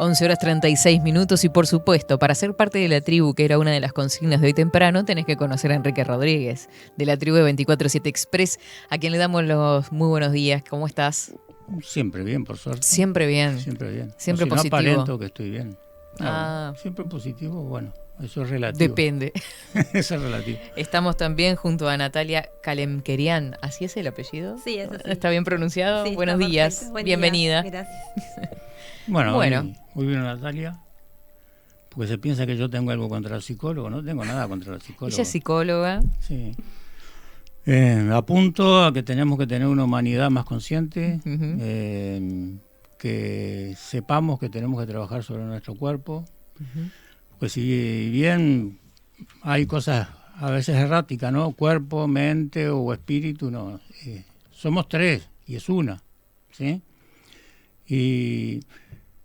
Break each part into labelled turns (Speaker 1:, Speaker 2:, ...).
Speaker 1: 11:36 y por supuesto, para ser parte de la tribu, que era una de las consignas de hoy temprano, tenés que conocer a Enrique Rodríguez, de la tribu de 24/7 Express, a quien le damos los muy buenos días. ¿Cómo estás?
Speaker 2: Siempre bien, por suerte.
Speaker 1: Siempre bien.
Speaker 2: Siempre bien.
Speaker 1: Siempre
Speaker 2: o si
Speaker 1: positivo.
Speaker 2: No aparento que estoy bien. No, siempre positivo, bueno, eso es relativo.
Speaker 1: Depende.
Speaker 2: Eso es relativo.
Speaker 1: Estamos también junto a Natalia Kalemkerian. ¿Así es el apellido?
Speaker 3: Sí, eso sí.
Speaker 1: ¿Está bien pronunciado?
Speaker 3: Sí,
Speaker 1: Buenos días. Bienvenida.
Speaker 3: Día. Gracias.
Speaker 2: Bueno. Hoy vino Natalia, porque se piensa que yo tengo algo contra el psicólogo. No tengo nada contra el psicólogo.
Speaker 1: Ella es psicóloga.
Speaker 2: Sí. Apunto a que tenemos que tener una humanidad más consciente, que sepamos que tenemos que trabajar sobre nuestro cuerpo, pues si bien hay cosas a veces erráticas, ¿no? Cuerpo, mente o espíritu, no. Somos tres y es una, ¿sí? Y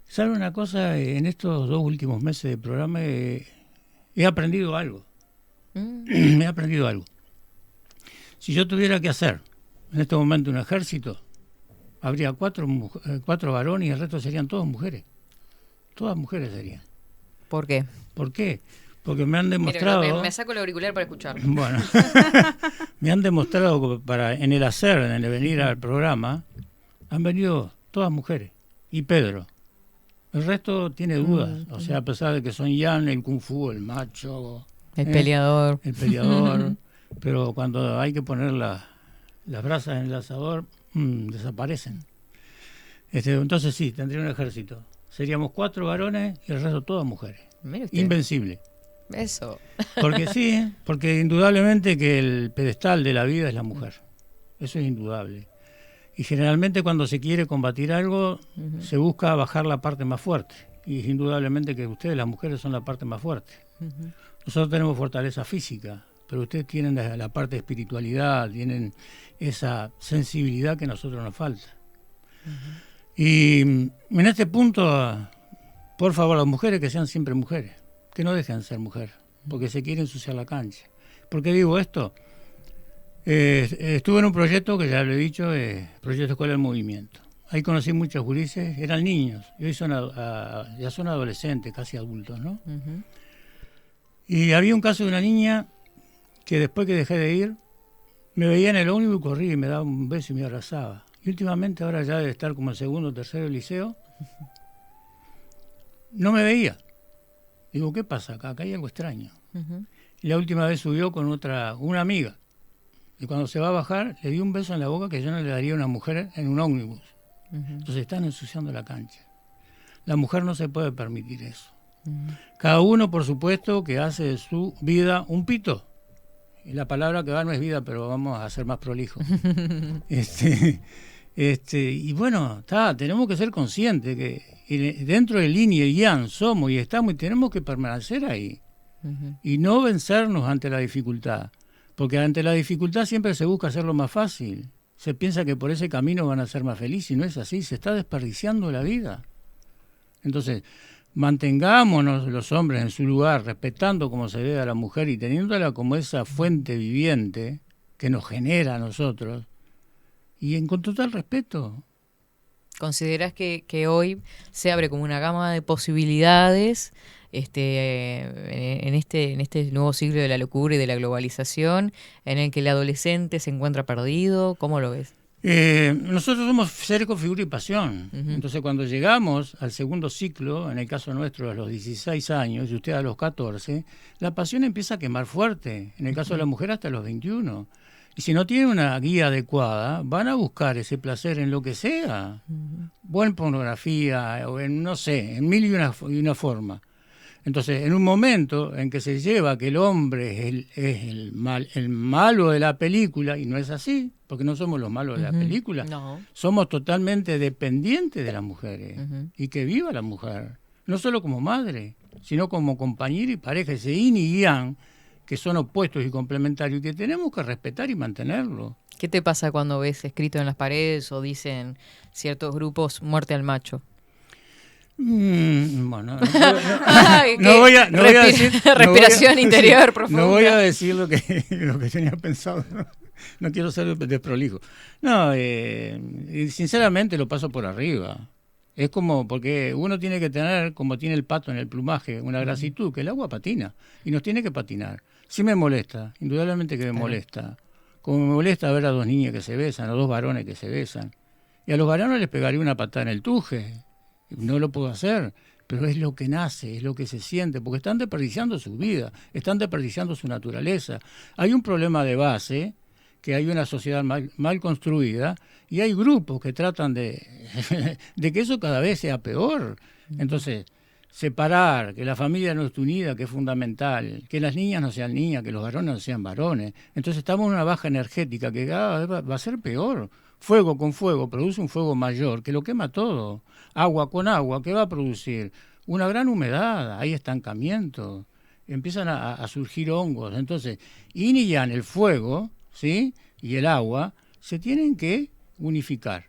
Speaker 2: ¿sabe una cosa? En estos 2 últimos meses de programa he aprendido algo. He aprendido algo. Si yo tuviera que hacer en este momento un ejército, habría 4 varones y el resto serían todas mujeres. Todas mujeres serían.
Speaker 1: ¿Por qué?
Speaker 2: ¿Por qué? Porque me han demostrado...
Speaker 1: Mira, me saco el auricular para escuchar.
Speaker 2: Bueno, me han demostrado en el hacer, en el venir al programa, han venido todas mujeres. Y Pedro. El resto tiene dudas. O sea, a pesar de que son Yan, el Kung Fu, el macho...
Speaker 1: El peleador.
Speaker 2: El peleador. Pero cuando hay que poner las brasas en el asador, desaparecen. Entonces sí, tendría un ejército. Seríamos 4 varones y el resto todas mujeres. Invencible.
Speaker 1: Eso.
Speaker 2: Porque sí, porque indudablemente que el pedestal de la vida es la mujer. Eso es indudable. Y generalmente cuando se quiere combatir algo, se busca bajar la parte más fuerte. Y es indudablemente que ustedes, las mujeres, son la parte más fuerte. Nosotros tenemos fortaleza física, pero ustedes tienen la parte de espiritualidad, tienen esa sensibilidad que a nosotros nos falta. Y en este punto, por favor, las mujeres que sean siempre mujeres, que no dejen de ser mujeres, porque se quieren ensuciar la cancha. ¿Por qué digo esto? Estuve en un proyecto que ya lo he dicho, Proyecto Escuela del Movimiento. Ahí conocí muchos gurises, eran niños, y hoy ya son adolescentes, casi adultos, ¿no? Y había un caso de una niña que después que dejé de ir, me veía en el ómnibus y corría y me daba un beso y me abrazaba. Y últimamente, ahora ya debe estar como en segundo o tercero liceo, no me veía. Digo, ¿qué pasa acá? Acá hay algo extraño. Y la última vez subió con una amiga. Y cuando se va a bajar, le dio un beso en la boca que yo no le daría a una mujer en un ómnibus. Entonces están ensuciando la cancha. La mujer no se puede permitir eso. Cada uno, por supuesto, que hace de su vida un pito. Y la palabra que va no es vida, pero vamos a ser más prolijos. Y bueno, tenemos que ser conscientes que dentro del yin y el yang somos y estamos y tenemos que permanecer ahí. Y no vencernos ante la dificultad. Porque ante la dificultad siempre se busca hacerlo más fácil. Se piensa que por ese camino van a ser más felices y no es así. Se está desperdiciando la vida. Entonces, mantengámonos los hombres en su lugar, respetando como se debe a la mujer y teniéndola como esa fuente viviente que nos genera a nosotros y con total respeto.
Speaker 1: ¿Considerás que hoy se abre como una gama de posibilidades en este nuevo siglo de la locura y de la globalización, en el que el adolescente se encuentra perdido? ¿Cómo lo ves?
Speaker 2: Nosotros somos seres con figura y pasión. Entonces cuando llegamos al segundo ciclo, en el caso nuestro a los 16 años y usted a los 14, la pasión empieza a quemar fuerte, en el caso de la mujer hasta los 21. Y si no tienen una guía adecuada, van a buscar ese placer en lo que sea, o en pornografía, o en, no sé, en mil y una forma. Entonces, en un momento en que se lleva que el hombre es el malo de la película, y no es así, porque no somos los malos de la película, somos totalmente dependientes de las mujeres, y que viva la mujer, no solo como madre, sino como compañera y pareja, ese yin y yang, que son opuestos y complementarios, y que tenemos que respetar y mantenerlo.
Speaker 1: ¿Qué te pasa cuando ves escrito en las paredes o dicen ciertos grupos muerte al macho?
Speaker 2: Bueno, no voy a decir
Speaker 1: respiración interior profunda.
Speaker 2: No voy a decir lo que tenía pensado. No quiero ser desprolijo. No, sinceramente lo paso por arriba. Es como, porque uno tiene que tener, como tiene el pato en el plumaje, una grasitud, que el agua patina, y nos tiene que patinar. Sí me molesta, indudablemente que me molesta. Como me molesta ver a dos niñas que se besan, a dos varones que se besan. Y a los varones les pegaría una patada en el tuje. No lo puedo hacer, pero es lo que nace, es lo que se siente, porque están desperdiciando su vida, están desperdiciando su naturaleza. Hay un problema de base, que hay una sociedad mal construida, y hay grupos que tratan de que eso cada vez sea peor. Entonces, separar, que la familia no esté unida, que es fundamental, que las niñas no sean niñas, que los varones no sean varones. Entonces estamos en una baja energética que cada vez va a ser peor. Fuego con fuego produce un fuego mayor que lo quema todo. Agua con agua, ¿qué va a producir? Una gran humedad, hay estancamiento, empiezan a surgir hongos. Entonces, yin y yang, el fuego, ¿sí?, y el agua, se tienen que unificar.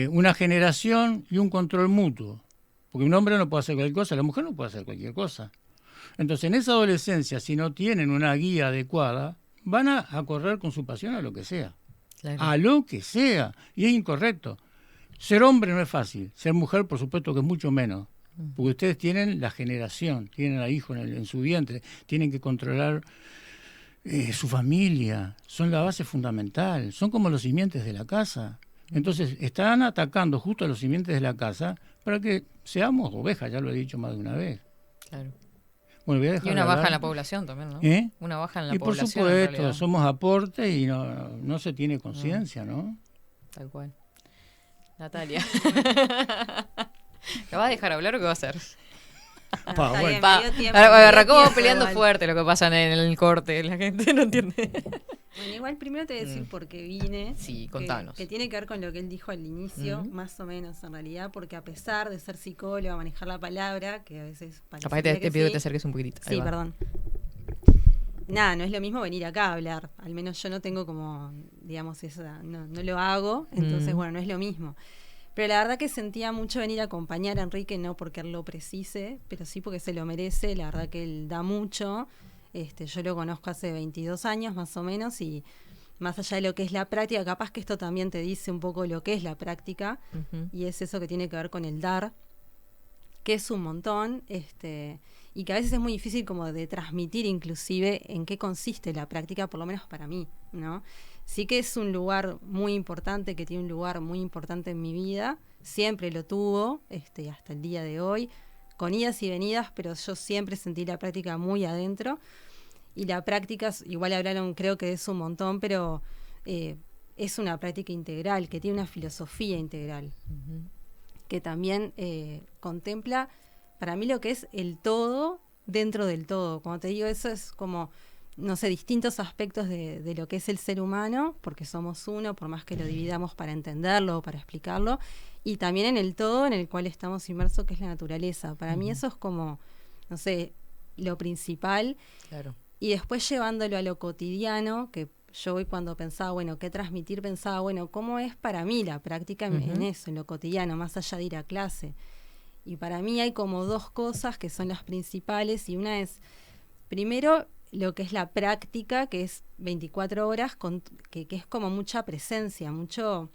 Speaker 2: Una generación y un control mutuo. Porque un hombre no puede hacer cualquier cosa, la mujer no puede hacer cualquier cosa. Entonces, en esa adolescencia, si no tienen una guía adecuada, van a correr con su pasión a lo que sea. Claro. A lo que sea. Y es incorrecto. Ser hombre no es fácil. Ser mujer, por supuesto, que es mucho menos. Porque ustedes tienen la generación, tienen al hijo en su vientre, tienen que controlar su familia. Son la base fundamental. Son como los simientes de la casa. Entonces, están atacando justo a los simientes de la casa para que seamos ovejas, ya lo he dicho más de una vez.
Speaker 1: Claro.
Speaker 2: Bueno, voy a dejar
Speaker 1: y una baja en la población también, ¿no? Una baja en la población.
Speaker 2: Y por supuesto, somos aporte y no se tiene conciencia, ¿no?
Speaker 1: Tal cual. Natalia. ¿La vas a dejar hablar o qué va a hacer? Arrancó peleando fuerte lo que pasa en el corte, la gente no entiende.
Speaker 3: Bueno, igual primero te voy a decir por qué vine.
Speaker 1: Sí, contanos.
Speaker 3: Que tiene que ver con lo que él dijo al inicio, más o menos en realidad, porque a pesar de ser psicóloga, manejar la palabra, que a veces
Speaker 1: capaz te pido que te acerques un poquitito.
Speaker 3: Sí, perdón. Nada, no es lo mismo venir acá a hablar. Al menos yo no tengo como, digamos, esa, no lo hago, entonces bueno, no es lo mismo. Pero la verdad que sentía mucho venir a acompañar a Enrique, no porque él lo precise, pero sí porque se lo merece. La verdad que él da mucho. Yo lo conozco hace 22 años más o menos, y más allá de lo que es la práctica, capaz que esto también te dice un poco lo que es la práctica, y es eso que tiene que ver con el dar, que es un montón, y que a veces es muy difícil como de transmitir inclusive en qué consiste la práctica, por lo menos para mí, ¿no? Sí que es un lugar muy importante, que tiene un lugar muy importante en mi vida, siempre lo tuvo, hasta el día de hoy, con idas y venidas, pero yo siempre sentí la práctica muy adentro, y la práctica, igual hablaron, creo que es un montón, pero es una práctica integral, que tiene una filosofía integral, que también contempla, para mí, lo que es el todo dentro del todo. Cuando te digo eso, es como, no sé, distintos aspectos de lo que es el ser humano, porque somos uno, por más que lo dividamos para entenderlo o para explicarlo, y también en el todo en el cual estamos inmersos, que es la naturaleza. Para mí eso es como, no sé, lo principal.
Speaker 1: Claro.
Speaker 3: Y después llevándolo a lo cotidiano, que yo hoy cuando pensaba, bueno, ¿qué transmitir? Pensaba, bueno, ¿cómo es para mí la práctica en eso, en lo cotidiano, más allá de ir a clase? Y para mí hay como dos cosas que son las principales, y una es, primero, lo que es la práctica, que es 24 horas, que es como mucha presencia, mucho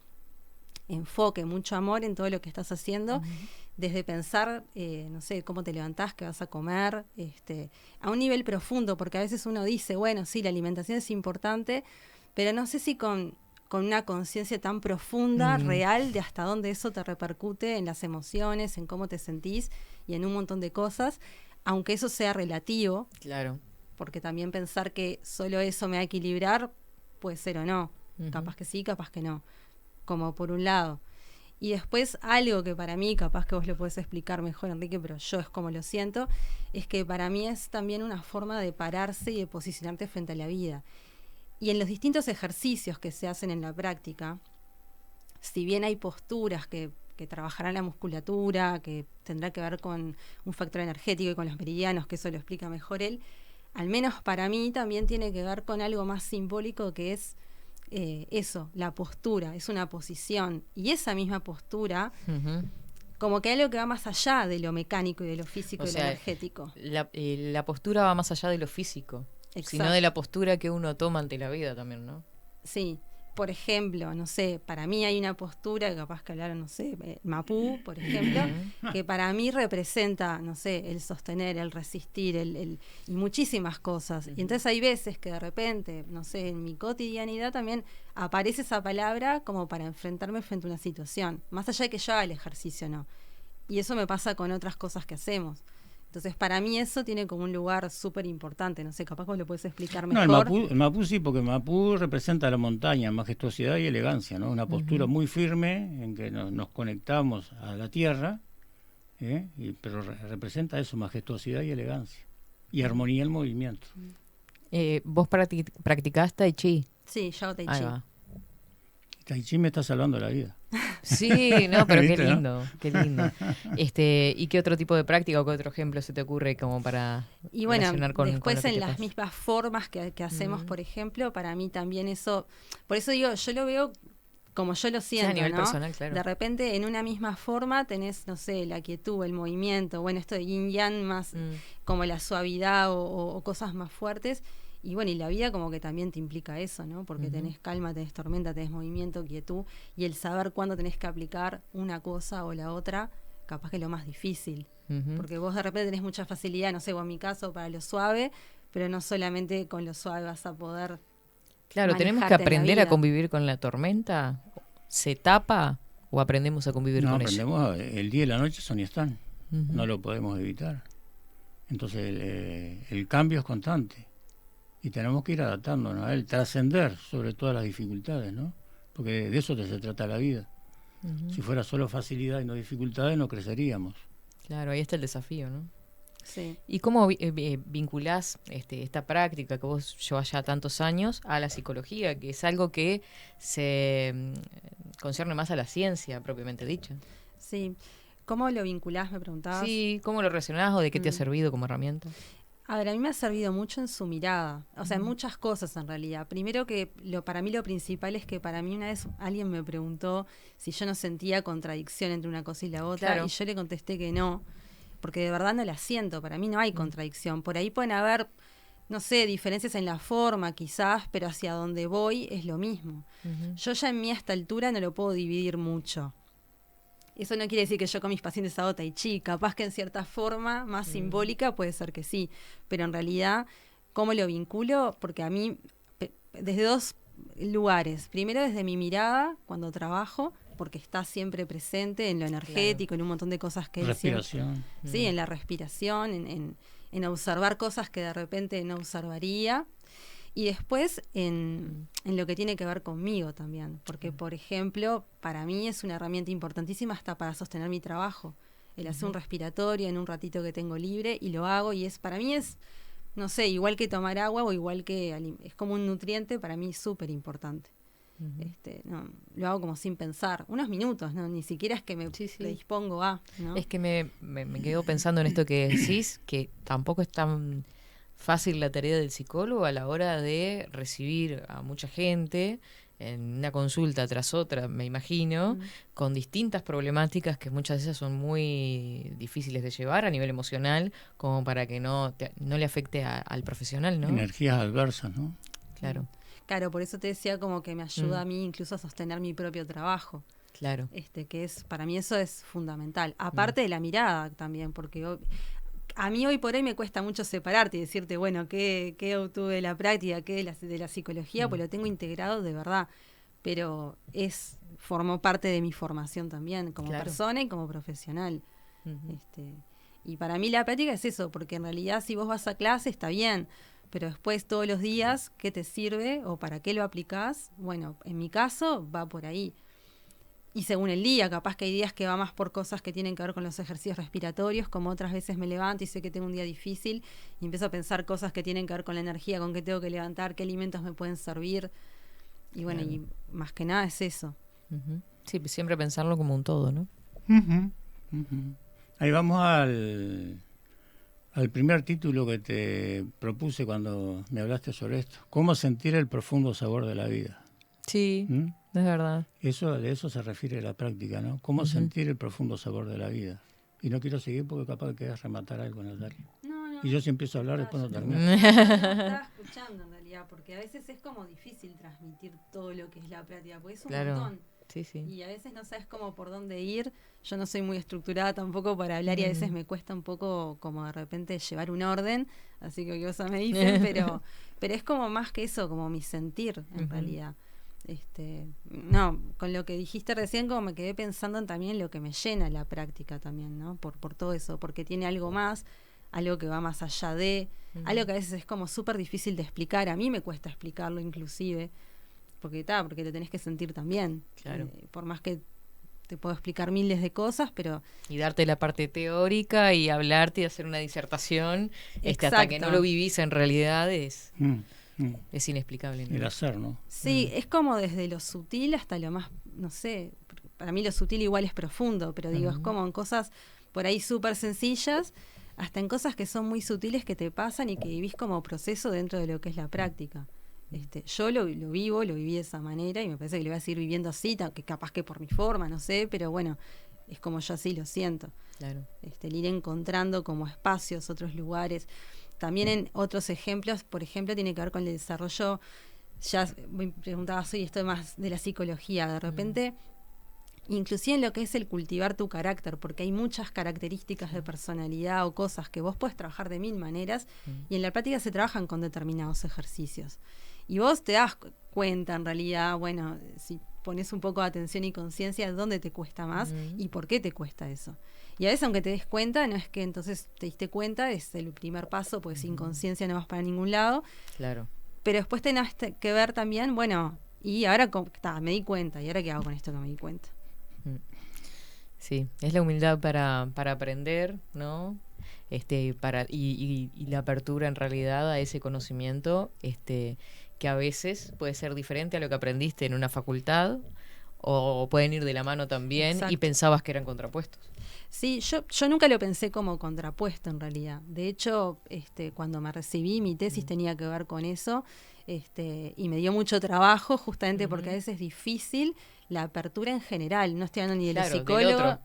Speaker 3: enfoque, mucho amor en todo lo que estás haciendo, desde pensar, no sé, cómo te levantás, qué vas a comer, a un nivel profundo, porque a veces uno dice, bueno, sí, la alimentación es importante, pero no sé si con una conciencia tan profunda, real, de hasta dónde eso te repercute en las emociones, en cómo te sentís y en un montón de cosas, aunque eso sea relativo.
Speaker 1: Claro.
Speaker 3: Porque también pensar que solo eso me va a equilibrar puede ser o no. Capaz que sí, capaz que no. Como por un lado. Y después algo que para mí, capaz que vos lo podés explicar mejor, Enrique, pero yo es como lo siento, es que para mí es también una forma de pararse y de posicionarte frente a la vida. Y en los distintos ejercicios que se hacen en la práctica, si bien hay posturas que trabajarán la musculatura, que tendrá que ver con un factor energético y con los meridianos, que eso lo explica mejor él, al menos para mí también tiene que ver con algo más simbólico, que es eso, la postura, es una posición. Y esa misma postura, como que hay algo que va más allá de lo mecánico y de lo físico y lo energético.
Speaker 1: La postura va más allá de lo físico, sino de la postura que uno toma ante la vida también, ¿no?
Speaker 3: Sí, por ejemplo, no sé, para mí hay una postura, que capaz que hablaron, no sé, Mapú, por ejemplo, que para mí representa, no sé, el sostener, el resistir, y muchísimas cosas. Y entonces hay veces que de repente, no sé, en mi cotidianidad también aparece esa palabra como para enfrentarme frente a una situación, más allá de que yo haga el ejercicio, ¿no? Y eso me pasa con otras cosas que hacemos. Entonces, para mí eso tiene como un lugar súper importante. No sé, capaz vos lo puedes explicar mejor.
Speaker 2: No, el Mapú sí, porque el Mapú representa la montaña, majestuosidad y elegancia, ¿no? Una postura muy firme en que nos conectamos a la tierra, pero representa eso, majestuosidad y elegancia. Y armonía en movimiento.
Speaker 1: ¿Vos practicás Tai Chi?
Speaker 3: Sí, yo hago Tai Chi.
Speaker 2: Tai Chi me está salvando la vida.
Speaker 1: Sí, no, pero qué
Speaker 2: ¿Viste,
Speaker 1: lindo, qué lindo. ¿Y qué otro tipo de práctica o qué otro ejemplo se te ocurre como para
Speaker 3: y bueno,
Speaker 1: relacionar con
Speaker 3: después
Speaker 1: lo que
Speaker 3: en
Speaker 1: te
Speaker 3: las
Speaker 1: pasa?
Speaker 3: mismas formas que hacemos, por ejemplo, para mí también eso, por eso digo, yo lo veo como yo lo siento,
Speaker 1: a nivel
Speaker 3: ¿no?
Speaker 1: personal, claro.
Speaker 3: De repente en una misma forma tenés, no sé, la quietud, el movimiento, bueno, esto de yin yang más como la suavidad o cosas más fuertes. Y bueno, y la vida como que también te implica eso, ¿no? Porque tenés calma, tenés tormenta, tenés movimiento, quietud, y el saber cuándo tenés que aplicar una cosa o la otra, capaz que es lo más difícil. Porque vos de repente tenés mucha facilidad, no sé, o en mi caso para lo suave, pero no solamente con lo suave vas a poder.
Speaker 1: Claro, tenemos que aprender a convivir con la tormenta. ¿Se tapa o aprendemos a convivir con ella?
Speaker 2: No, aprendemos, el día y la noche son y están. No lo podemos evitar. Entonces el cambio es constante. Y tenemos que ir adaptándonos a él, trascender sobre todas las dificultades, ¿no? Porque de eso se trata la vida. Si fuera solo facilidad y no dificultades, no creceríamos.
Speaker 1: Claro, ahí está el desafío, ¿no?
Speaker 3: Sí.
Speaker 1: ¿Y cómo vinculás esta práctica que vos llevas ya tantos años a la psicología, que es algo que se concierne más a la ciencia propiamente dicha?
Speaker 3: Sí. ¿Cómo lo vinculás, me preguntabas?
Speaker 1: Sí, ¿cómo lo relacionás o de qué te ha servido como herramienta?
Speaker 3: A ver, a mí me ha servido mucho en su mirada, o sea, en muchas cosas en realidad. Primero que para mí lo principal es que para mí una vez alguien me preguntó si yo no sentía contradicción entre una cosa y la otra, y yo le contesté que no, porque de verdad no la siento, para mí no hay contradicción. Por ahí pueden haber, no sé, diferencias en la forma quizás, pero hacia donde voy es lo mismo. Yo ya en mí a esta altura no lo puedo dividir mucho. Eso no quiere decir que yo con mis pacientes hago tai chi, capaz que en cierta forma más simbólica puede ser que sí, pero en realidad, ¿cómo lo vinculo? Porque a mí, desde dos lugares, primero desde mi mirada cuando trabajo, porque está siempre presente en lo energético, en un montón de cosas que
Speaker 2: respiración.
Speaker 3: Sí, en la respiración, en observar cosas que de repente no observaría. Y después en lo que tiene que ver conmigo también, porque por ejemplo, para mí es una herramienta importantísima hasta para sostener mi trabajo, el hacer un respiratorio en un ratito que tengo libre y lo hago y para mí es, no sé, igual que tomar agua o igual que, es como un nutriente, para mí súper importante. Lo hago como sin pensar, unos minutos, ¿no? Ni siquiera es que me predispongo a, ¿no?
Speaker 1: Es que me quedo pensando en esto que decís, que tampoco es tan fácil la tarea del psicólogo a la hora de recibir a mucha gente en una consulta tras otra, me imagino, con distintas problemáticas que muchas de esas son muy difíciles de llevar a nivel emocional, como para que no le afecte al profesional, ¿no?
Speaker 2: Energías adversas, ¿no?
Speaker 1: Claro.
Speaker 3: Claro, por eso te decía como que me ayuda a mí incluso a sostener mi propio trabajo.
Speaker 1: Claro.
Speaker 3: Que es, para mí eso es fundamental. Aparte de la mirada también, porque a mí hoy por hoy me cuesta mucho separarte y decirte, bueno, qué obtuve de la práctica, qué de la psicología, pues lo tengo integrado de verdad. Pero formó parte de mi formación también, como persona y como profesional. Y para mí la práctica es eso, porque en realidad si vos vas a clase está bien, pero después todos los días, ¿qué te sirve o para qué lo aplicás? Bueno, en mi caso va por ahí. Y según el día, capaz que hay días que va más por cosas que tienen que ver con los ejercicios respiratorios, como otras veces me levanto y sé que tengo un día difícil y empiezo a pensar cosas que tienen que ver con la energía, con qué tengo que levantar, qué alimentos me pueden servir. Y bueno, y más que nada es eso.
Speaker 1: Sí, siempre pensarlo como un todo, ¿no?
Speaker 2: Ahí vamos al primer título que te propuse cuando me hablaste sobre esto. ¿Cómo sentir el profundo sabor de la vida?
Speaker 1: Sí, es verdad.
Speaker 2: De eso se refiere la práctica, ¿no? ¿Cómo sentir el profundo sabor de la vida? Y no quiero seguir porque capaz que querés rematar algo, Natalia.
Speaker 3: No.
Speaker 2: Y yo si empiezo a hablar después no termino.
Speaker 3: Estaba escuchando en realidad. realidad, porque a veces es como difícil transmitir todo lo que es la práctica, porque es un
Speaker 1: Claro.
Speaker 3: montón.
Speaker 1: Sí, sí.
Speaker 3: Y a veces no sabes cómo por dónde ir. Yo no soy muy estructurada tampoco para hablar y a veces me cuesta un poco como de repente llevar un orden, así que cosa me dicen, pero es como más que eso, como mi sentir en realidad. No, con lo que dijiste recién como me quedé pensando en también lo que me llena la práctica también, ¿no? Por todo eso, porque tiene algo más, algo que va más allá de, algo que a veces es como súper difícil de explicar, a mí me cuesta explicarlo inclusive, porque te tenés que sentir también,
Speaker 1: Claro.
Speaker 3: por más que te puedo explicar miles de cosas, pero...
Speaker 1: Y darte la parte teórica y hablarte y hacer una disertación, hasta que no lo vivís en realidad es inexplicable, ¿no?
Speaker 2: El hacer, ¿no?
Speaker 3: Sí, es como desde lo sutil hasta lo más, no sé, para mí lo sutil igual es profundo, pero digo, es como en cosas por ahí súper sencillas, hasta en cosas que son muy sutiles que te pasan y que vivís como proceso dentro de lo que es la práctica. Yo lo viví de esa manera y me parece que lo voy a seguir viviendo así, que capaz que por mi forma, no sé, pero bueno, es como yo así lo siento.
Speaker 1: Claro.
Speaker 3: El ir encontrando como espacios, otros lugares. También en otros ejemplos, por ejemplo, tiene que ver con el desarrollo, ya me preguntabas hoy esto más de la psicología, de repente, inclusive en lo que es el cultivar tu carácter, porque hay muchas características de personalidad o cosas que vos puedes trabajar de mil maneras y en la práctica se trabajan con determinados ejercicios. Y vos te das cuenta, en realidad, bueno, si pones un poco de atención y conciencia de dónde te cuesta más y por qué te cuesta eso. Y a veces, aunque te des cuenta, no es que entonces te diste cuenta, es el primer paso, porque sin conciencia no vas para ningún lado.
Speaker 1: Claro.
Speaker 3: Pero después tenés que ver también, bueno, y ahora me di cuenta, ¿y ahora qué hago con esto que me di cuenta?
Speaker 1: Sí, es la humildad para aprender, ¿no? Y la apertura en realidad a ese conocimiento, que a veces puede ser diferente a lo que aprendiste en una facultad, o pueden ir de la mano también. Exacto. Y pensabas que eran contrapuestos.
Speaker 3: Sí, yo nunca lo pensé como contrapuesto en realidad. De hecho, cuando me recibí, mi tesis tenía que ver con eso, y me dio mucho trabajo justamente porque a veces es difícil la apertura en general. No estoy hablando ni del psicólogo.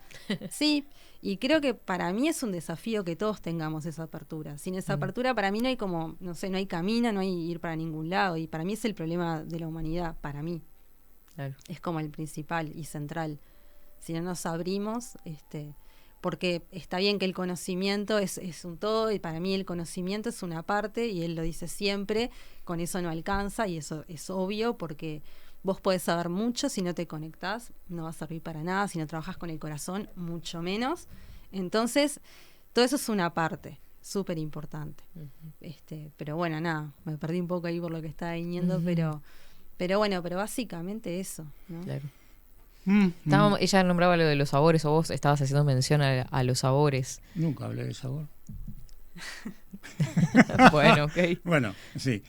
Speaker 3: Sí, y creo que para mí es un desafío que todos tengamos esa apertura. Sin esa apertura para mí no hay como, no sé, no hay camino, no hay ir para ningún lado. Y para mí es el problema de la humanidad, para mí. Claro. Es como el principal y central. Si no nos abrimos, porque está bien que el conocimiento es un todo, y para mí el conocimiento es una parte, y él lo dice siempre, con eso no alcanza, y eso es obvio, porque vos podés saber mucho, si no te conectás, no va a servir para nada, si no trabajás con el corazón, mucho menos. Entonces, todo eso es una parte súper importante. Pero bueno, nada, me perdí un poco ahí por lo que estaba viniendo, pero bueno, pero básicamente eso, ¿no?
Speaker 1: Claro. Ella nombraba lo de los sabores, o vos estabas haciendo mención a los sabores.
Speaker 2: Nunca hablé de sabor.
Speaker 1: Bueno, ok.
Speaker 2: Bueno, sí.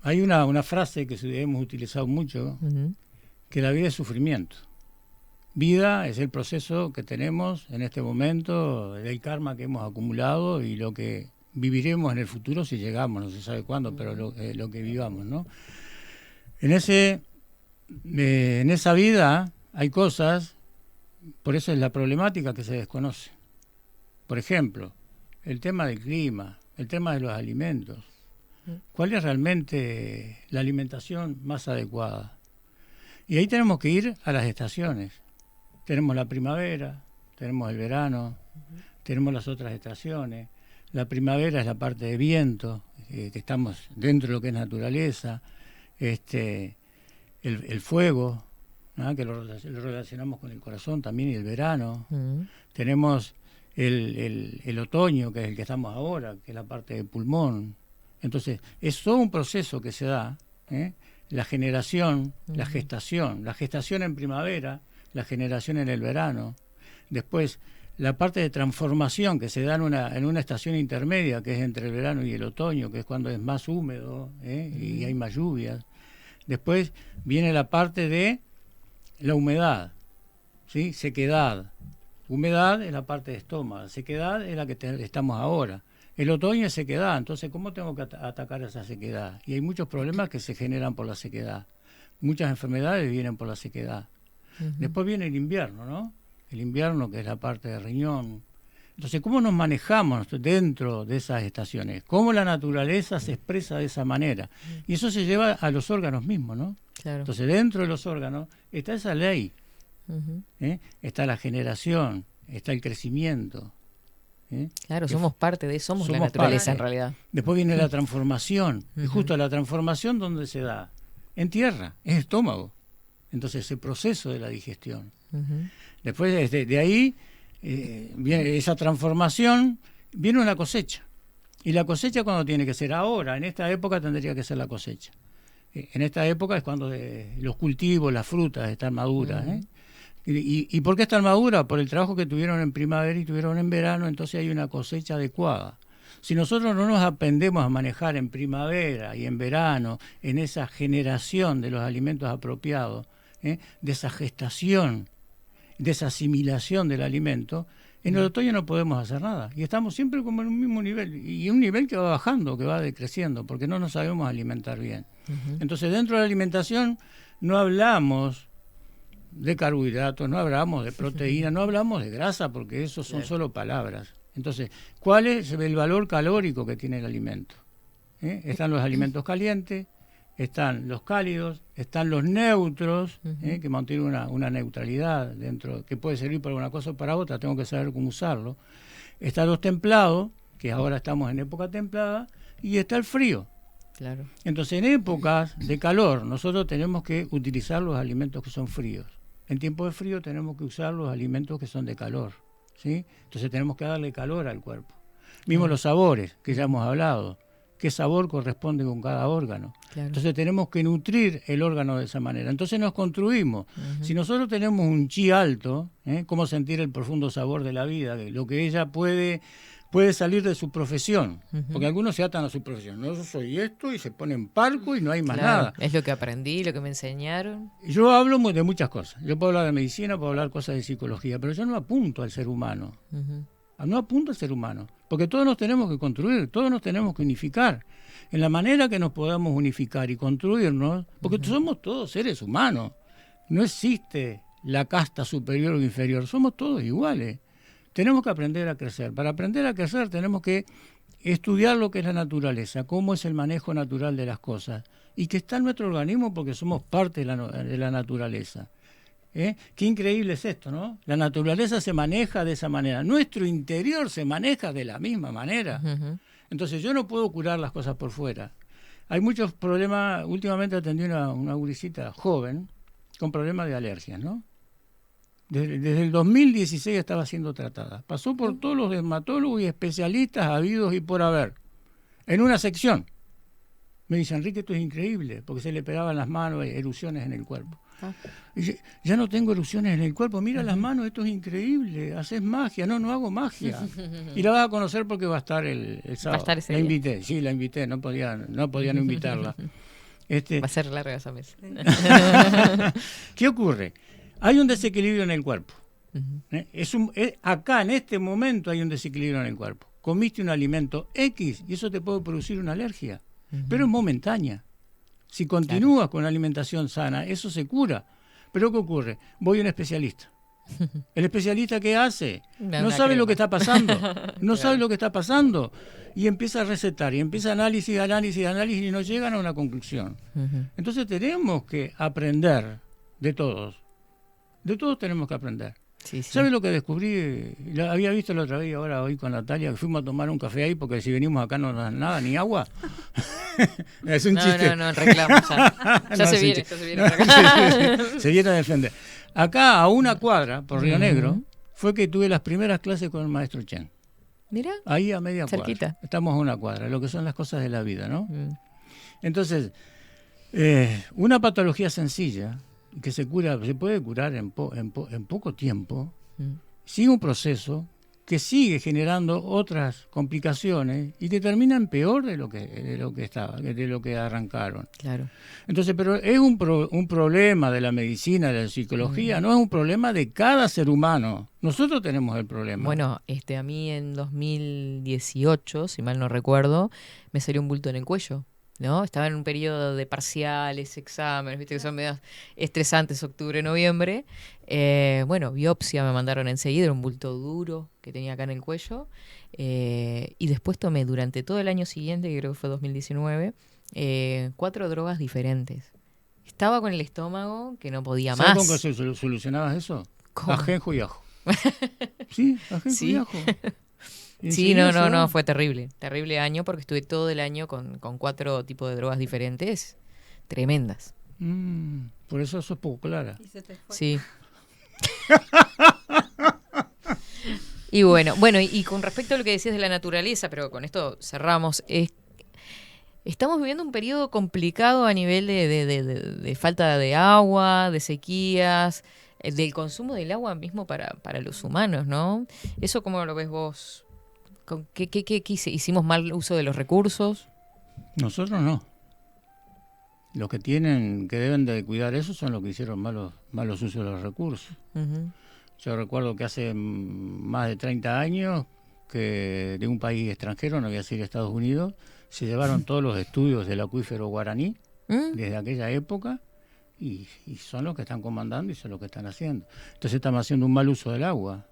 Speaker 2: Hay una frase que hemos utilizado mucho, que la vida es sufrimiento. Vida es el proceso que tenemos en este momento, del karma que hemos acumulado y lo que viviremos en el futuro si llegamos, no se sabe cuándo, pero lo que vivamos, ¿no? En esa vida hay cosas, por eso es la problemática que se desconoce. Por ejemplo, el tema del clima, el tema de los alimentos. ¿Cuál es realmente la alimentación más adecuada? Y ahí tenemos que ir a las estaciones. Tenemos la primavera, tenemos el verano, tenemos las otras estaciones. La primavera es la parte de viento, que estamos dentro de lo que es naturaleza. El fuego, ¿no? Que lo relacionamos con el corazón también, y el verano. Tenemos el otoño, que es el que estamos ahora, que es la parte del pulmón. Entonces, es todo un proceso que se da, la generación, la gestación en primavera, la generación en el verano. Después, la parte de transformación que se da en una estación intermedia, que es entre el verano y el otoño, que es cuando es más húmedo y hay más lluvias. Después viene la parte de la humedad, ¿sí? Sequedad. Humedad es la parte de estómago, sequedad es la que estamos ahora. El otoño es sequedad, entonces ¿cómo tengo que atacar esa sequedad? Y hay muchos problemas que se generan por la sequedad. Muchas enfermedades vienen por la sequedad. Después viene el invierno, ¿no? El invierno, que es la parte de riñón, Entonces, ¿cómo nos manejamos dentro de esas estaciones? ¿Cómo la naturaleza se expresa de esa manera? Y eso se lleva a los órganos mismos, ¿no?
Speaker 1: Claro.
Speaker 2: Entonces, dentro de los órganos está esa ley,
Speaker 1: Ujú.
Speaker 2: está la generación, está el crecimiento.
Speaker 1: Claro, somos parte de, somos la
Speaker 2: Somos
Speaker 1: naturaleza
Speaker 2: parte.
Speaker 1: en realidad.
Speaker 2: Después viene la transformación, y justo la transformación, ¿dónde se da? En tierra, en estómago. Entonces, ese proceso de la digestión.
Speaker 1: Ujú.
Speaker 2: Después de ahí viene esa transformación, viene una cosecha. Y la cosecha cuando tiene que ser ahora, en esta época tendría que ser la cosecha. En esta época es cuando los cultivos, las frutas están maduras. ¿Y por qué están maduras? Por el trabajo que tuvieron en primavera y tuvieron en verano, entonces hay una cosecha adecuada. Si nosotros no nos aprendemos a manejar en primavera y en verano, en esa generación de los alimentos apropiados, de esa gestación, de esa asimilación del alimento, en el otoño no podemos hacer nada. Y estamos siempre como en un mismo nivel, y un nivel que va bajando, que va decreciendo, porque no nos sabemos alimentar bien. Entonces, dentro de la alimentación no hablamos de carbohidratos, no hablamos de proteínas, no hablamos de grasa, porque eso son solo palabras. Entonces, ¿cuál es el valor calórico que tiene el alimento? Están los alimentos calientes, están los cálidos, están los neutros, que mantienen una neutralidad dentro, que puede servir para una cosa o para otra, tengo que saber cómo usarlo. Están los templados, que ahora estamos en época templada, y está el frío.
Speaker 1: Claro.
Speaker 2: Entonces, en épocas de calor, nosotros tenemos que utilizar los alimentos que son fríos. En tiempo de frío tenemos que usar los alimentos que son de calor, ¿sí? Entonces tenemos que darle calor al cuerpo. Mismo los sabores, que ya hemos hablado. ¿Qué sabor corresponde con cada órgano?
Speaker 1: Claro.
Speaker 2: Entonces tenemos que nutrir el órgano de esa manera. Entonces nos construimos. Si nosotros tenemos un chi alto, cómo sentir el profundo sabor de la vida, lo que ella puede salir de su profesión, porque algunos se atan a su profesión. No, yo soy esto y se ponen parco y no hay más nada.
Speaker 1: Es lo que aprendí, lo que me enseñaron.
Speaker 2: Yo hablo de muchas cosas. Yo puedo hablar de medicina, puedo hablar cosas de psicología, pero yo no apunto al ser humano. No apunto al ser humano, porque todos nos tenemos que construir, todos nos tenemos que unificar. En la manera que nos podamos unificar y construirnos, porque somos todos seres humanos. No existe la casta superior o inferior, somos todos iguales. Tenemos que aprender a crecer. Para aprender a crecer tenemos que estudiar lo que es la naturaleza, cómo es el manejo natural de las cosas, y que está en nuestro organismo porque somos parte de la naturaleza. Qué increíble es esto, ¿no? La naturaleza se maneja de esa manera, nuestro interior se maneja de la misma manera. Entonces yo no puedo curar las cosas por fuera. Hay muchos problemas. Últimamente atendí una gurisita joven con problemas de alergias, ¿no? Desde el 2016 estaba siendo tratada. Pasó por todos los dermatólogos y especialistas habidos y por haber. En una sección. Me dice, Enrique, esto es increíble, porque se le pegaban las manos, erupciones en el cuerpo. Y dice, ya no tengo erupciones en el cuerpo, mira las manos, esto es increíble, haces magia. No hago magia. Y la vas a conocer porque va a estar el sábado.
Speaker 1: Va a estar ese
Speaker 2: la
Speaker 1: día.
Speaker 2: invité, sí, la invité, no podía no invitarla.
Speaker 1: Va a ser larga esa mesa.
Speaker 2: ¿Qué ocurre? Hay un desequilibrio en el cuerpo. Acá, en este momento, hay un desequilibrio en el cuerpo. Comiste un alimento X y eso te puede producir una alergia, pero es momentánea. Si continúas con una alimentación sana, eso se cura. Pero ¿qué ocurre? Voy a un especialista. ¿El especialista qué hace? No sabe lo que está pasando. No sabe lo que está pasando. Y empieza a recetar, y empieza análisis, y no llegan a una conclusión. Entonces tenemos que aprender de todos. De todos tenemos que aprender.
Speaker 1: Sí.
Speaker 2: ¿Sabes lo que descubrí? Lo había visto la otra vez, ahora hoy con Natalia, que fuimos a tomar un café ahí, porque si venimos acá no nos dan nada, ni agua. Es un chiste.
Speaker 1: No, reclamo ya. Ya se viene.
Speaker 2: Se viene a defender. Acá, a una cuadra, por Río Negro, fue que tuve las primeras clases con el maestro Chen.
Speaker 1: Mira.
Speaker 2: Ahí a media
Speaker 1: cerquita.
Speaker 2: Cuadra. Estamos a una cuadra, lo que son las cosas de la vida, ¿no? Entonces, una patología sencilla, que se puede curar en poco tiempo, sigue un proceso que sigue generando otras complicaciones y que terminan peor de lo que arrancaron.
Speaker 1: Claro.
Speaker 2: Entonces, pero es un problema de la medicina, de la psicología, no es un problema de cada ser humano. Nosotros tenemos el problema.
Speaker 1: Bueno, a mí en 2018, si mal no recuerdo, me salió un bulto en el cuello. ¿no? Estaba en un periodo de parciales, exámenes, viste que son medio estresantes, octubre, noviembre. Bueno, biopsia me mandaron enseguida, era un bulto duro que tenía acá en el cuello. Y después tomé durante todo el año siguiente, que creo que fue 2019, 4 drogas diferentes. Estaba con el estómago que no podía
Speaker 2: ¿Sabes
Speaker 1: más.
Speaker 2: cómo que solucionabas eso?
Speaker 1: ¿Cómo?
Speaker 2: Ajenjo y ajo. Sí, ajenjo
Speaker 1: Sí.
Speaker 2: y ajo. Y
Speaker 1: Sí,
Speaker 2: enseguida se va.
Speaker 1: no, fue terrible. Terrible año porque estuve todo el año con 4 tipos de drogas diferentes, tremendas.
Speaker 2: Por eso sos poco clara.
Speaker 3: Y se te fue.
Speaker 1: Sí. Y bueno, y con respecto a lo que decías de la naturaleza, pero con esto cerramos, estamos viviendo un periodo complicado a nivel de falta de agua, de sequías, del consumo del agua mismo para los humanos, ¿no? ¿Eso cómo lo ves vos? ¿Qué hicimos mal uso de los recursos?
Speaker 2: Nosotros no. Los que deben de cuidar eso son los que hicieron malos usos de los recursos.
Speaker 1: Uh-huh.
Speaker 2: Yo recuerdo que hace más de 30 años que de un país extranjero, no voy a decir Estados Unidos, se llevaron todos los estudios del acuífero guaraní desde aquella época y son los que están comandando y son los que están haciendo. Entonces estamos haciendo un mal uso del agua.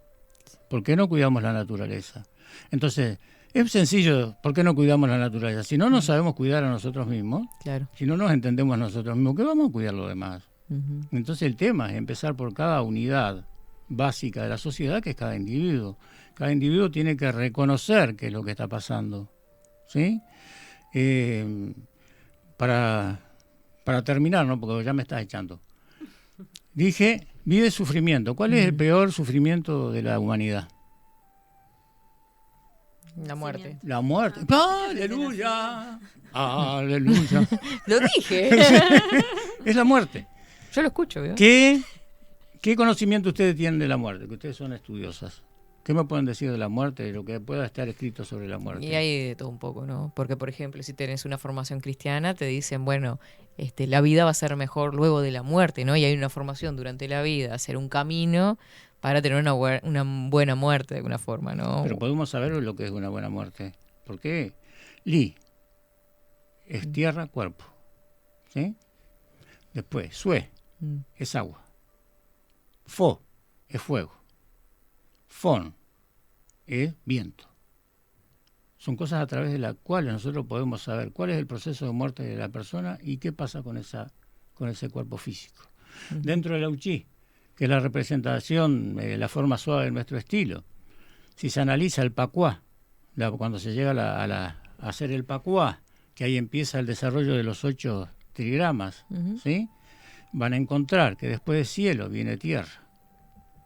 Speaker 2: ¿Por qué no cuidamos la naturaleza? Entonces, es sencillo, ¿por qué no cuidamos la naturaleza? Si no nos sabemos cuidar a nosotros mismos,
Speaker 1: Claro.
Speaker 2: si no nos entendemos a nosotros mismos, ¿qué vamos a cuidar lo demás?
Speaker 1: Uh-huh.
Speaker 2: Entonces el tema es empezar por cada unidad básica de la sociedad, que es cada individuo. Cada individuo tiene que reconocer qué es lo que está pasando, ¿sí? Para terminar, ¿no? Porque ya me estás echando. Dije, vive sufrimiento. ¿Cuál es el peor sufrimiento de la humanidad?
Speaker 1: La muerte.
Speaker 2: La muerte. ¡Aleluya! ¡Aleluya!
Speaker 1: Lo dije.
Speaker 2: Es la muerte.
Speaker 1: Yo lo escucho, ¿vio?
Speaker 2: ¿Qué conocimiento ustedes tienen de la muerte? Que ustedes son estudiosas. ¿Qué me pueden decir de la muerte, de lo que pueda estar escrito sobre la muerte?
Speaker 1: Y hay de todo un poco, ¿no? Porque, por ejemplo, si tenés una formación cristiana, te dicen, bueno, la vida va a ser mejor luego de la muerte, ¿no? Y hay una formación durante la vida, hacer un camino para tener una buena muerte de alguna forma, ¿no?
Speaker 2: Pero podemos saber lo que es una buena muerte. ¿Por qué? Li es tierra, cuerpo. ¿Sí? Después, sue es agua. Fo es fuego. Fon es viento. Son cosas a través de las cuales nosotros podemos saber cuál es el proceso de muerte de la persona y qué pasa con ese cuerpo físico. Dentro del Lauchi, que es la representación, la forma suave de nuestro estilo, si se analiza el pacuá, cuando se llega a hacer el pacuá, que ahí empieza el desarrollo de los 8 trigramas, ¿sí? Van a encontrar que después del cielo viene tierra,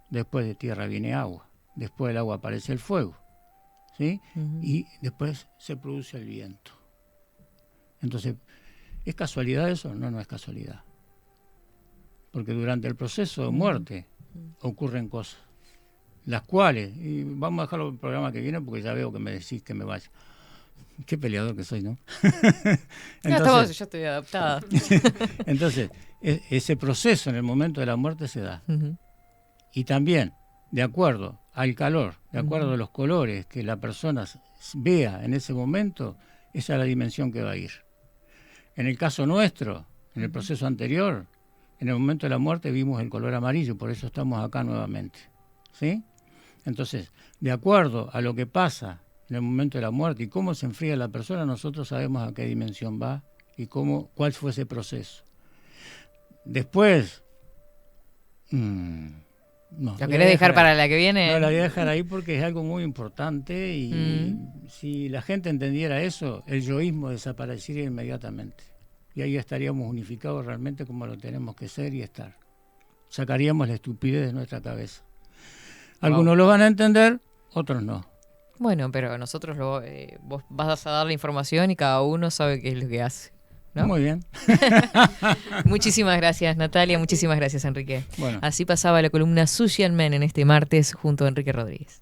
Speaker 2: después de tierra viene agua, después del agua aparece el fuego, ¿sí? Y después se produce el viento. Entonces, ¿es casualidad eso? No, no es casualidad. Porque durante el proceso de muerte ocurren cosas, las cuales, y vamos a dejarlo el programa que viene porque ya veo que me decís que me vaya. Qué peleador que soy, ¿no?
Speaker 1: Entonces, yo estoy adaptada.
Speaker 2: Entonces, ese proceso en el momento de la muerte se da. Y también, de acuerdo al calor, de acuerdo a los colores que la persona vea en ese momento, esa es la dimensión que va a ir. En el caso nuestro, en el proceso anterior, en el momento de la muerte vimos el color amarillo, por eso estamos acá nuevamente, ¿sí? Entonces, de acuerdo a lo que pasa en el momento de la muerte y cómo se enfría la persona, nosotros sabemos a qué dimensión va y cuál fue ese proceso. Después, no.
Speaker 1: ¿Lo querés dejar para la que viene?
Speaker 2: No, la voy a dejar ahí porque es algo muy importante y si la gente entendiera eso, el yoísmo desaparecería inmediatamente. Y ahí estaríamos unificados realmente como lo tenemos que ser y estar. Sacaríamos la estupidez de nuestra cabeza. Algunos lo van a entender, otros no.
Speaker 1: Bueno, pero nosotros vos vas a dar la información y cada uno sabe qué es lo que hace, ¿no?
Speaker 2: Muy bien.
Speaker 1: Muchísimas gracias, Natalia. Muchísimas gracias, Enrique.
Speaker 2: Bueno.
Speaker 1: Así pasaba la columna Sushi and Men en este martes junto a Enrique Rodríguez.